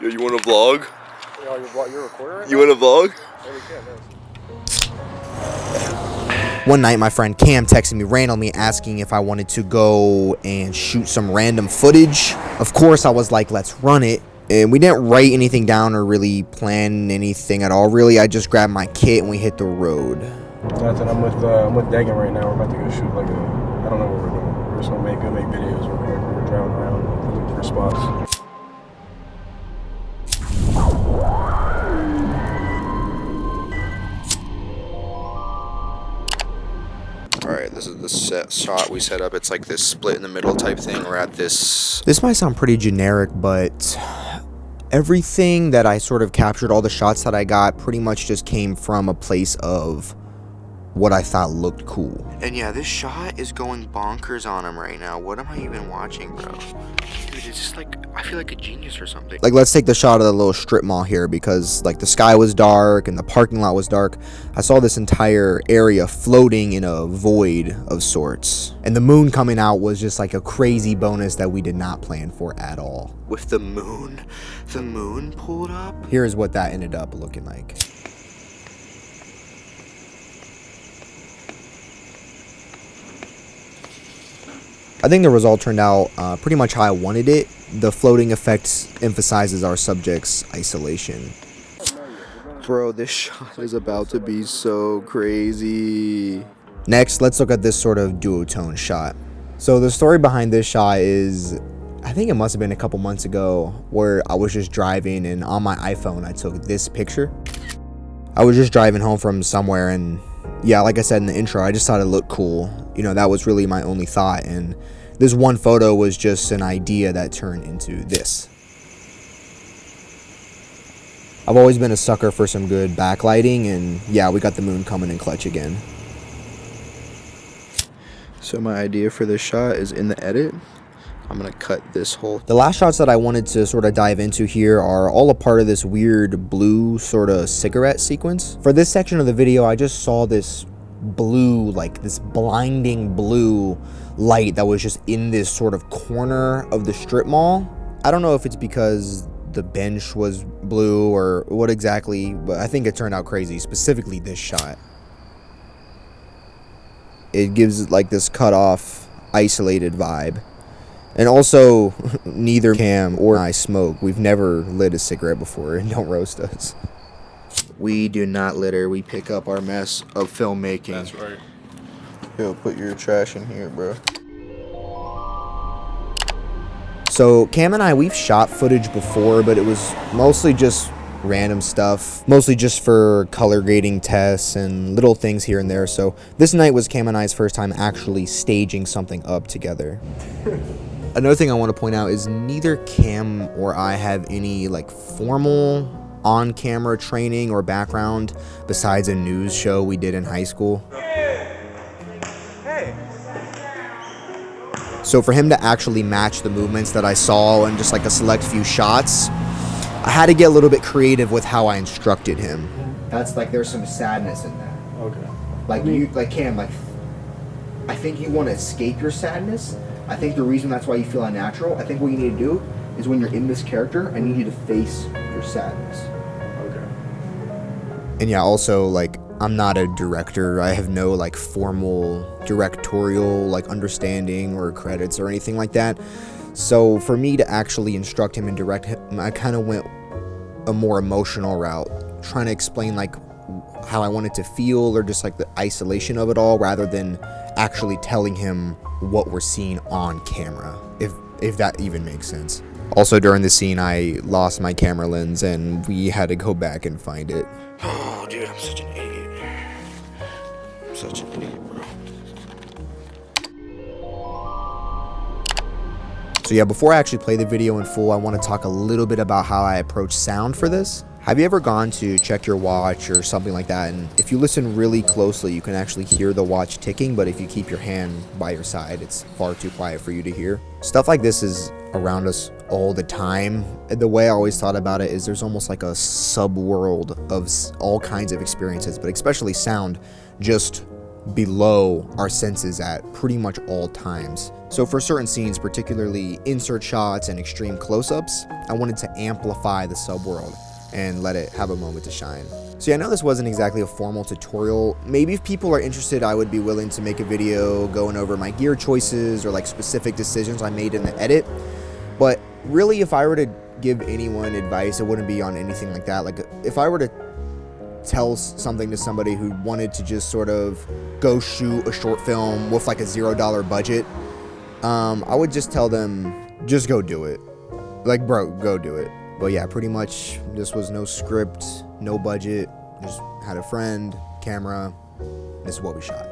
Yo, you want to vlog? You're recording right You want to vlog? One night, my friend Cam texted me randomly asking if I wanted to go and shoot some random footage. Of course, I was like, let's run it. And we didn't write anything down or really plan anything at all, really. I just grabbed my kit and we hit the road. Nothing. I'm with Dagan right now. We're about to go shoot I don't know what we're doing. We're just gonna make videos. We're driving around looking for spots. Alright, this is the shot we set up. It's like this split in the middle type thing. We're at this. This might sound pretty generic, but everything that I sort of captured, all the shots that I got, pretty much just came from a place of what I thought looked cool. And yeah, this shot is going bonkers on him right now. What am I even watching, bro? Dude, it's just like, I feel like a genius or something. Like, let's take the shot of the little strip mall here, because like the sky was dark and the parking lot was dark. I saw this entire area floating in a void of sorts, and the moon coming out was just like a crazy bonus that we did not plan for at all. With the moon pulled up. Here's what that ended up looking like. I think the result turned out pretty much how I wanted it. The floating effect emphasizes our subject's isolation. Bro, this shot is about to be so crazy. Next, let's look at this sort of duotone shot. So the story behind this shot is, I think it must have been a couple months ago, where I was just driving and on my iPhone I took this picture. I was just driving home from somewhere, and yeah, like I said in the intro, I just thought it looked cool. You know, that was really my only thought, and this one photo was just an idea that turned into this. I've always been a sucker for some good backlighting, and yeah, we got the moon coming in clutch again. So my idea for this shot is in the edit. I'm gonna cut this whole. The last shots that I wanted to sort of dive into here are all a part of this weird blue sort of cigarette sequence. For this section of the video, I just saw this blue, like this blinding blue light that was just in this sort of corner of the strip mall. I don't know if it's because the bench was blue or what exactly, but I think it turned out crazy, specifically this shot. It gives like this cut off, isolated vibe. And also, neither Cam or I smoke. We've never lit a cigarette before, and don't roast us. We do not litter. We pick up our mess of filmmaking. That's right. Yo, put your trash in here, bro. So Cam and I, we've shot footage before, but it was mostly just random stuff. Mostly just for color grading tests and little things here and there. So this night was Cam and I's first time actually staging something up together. Another thing I want to point out is neither Cam or I have any like formal on-camera training or background besides a news show we did in high school. Hey. So for him to actually match the movements that I saw in just like a select few shots, I had to get a little bit creative with how I instructed him. That's like, there's some sadness in that. Okay. Like Cam, I think you want to escape your sadness. I think the reason that's why you feel unnatural, I think what you need to do is when you're in this character, I need you to face your sadness. Okay. And yeah, also, like, I'm not a director. I have no, like, formal directorial, like, understanding or credits or anything like that. So for me to actually instruct him and direct him, I kind of went a more emotional route, trying to explain, like, how I wanted to feel or just, like, the isolation of it all rather than actually telling him what we're seeing on camera, if that even makes sense. Also, during the scene, I lost my camera lens and we had to go back and find it. Oh, dude, I'm such an idiot. I'm such an idiot, bro. So yeah, before I actually play the video in full, I want to talk a little bit about how I approach sound for this. Have you ever gone to check your watch or something like that, and if you listen really closely, you can actually hear the watch ticking, but if you keep your hand by your side, it's far too quiet for you to hear? Stuff like this is around us all the time. The way I always thought about it is there's almost like a sub-world of all kinds of experiences, but especially sound, just below our senses at pretty much all times. So for certain scenes, particularly insert shots and extreme close-ups, I wanted to amplify the subworld and let it have a moment to shine. So yeah, I know this wasn't exactly a formal tutorial. Maybe if people are interested, I would be willing to make a video going over my gear choices or like specific decisions I made in the edit. But really, if I were to give anyone advice, it wouldn't be on anything like that. Like if I were to tell something to somebody who wanted to just sort of go shoot a short film with like a $0 budget, I would just tell them, just go do it. Like, bro, go do it. But yeah, pretty much this was no script, no budget, just had a friend, camera, this is what we shot.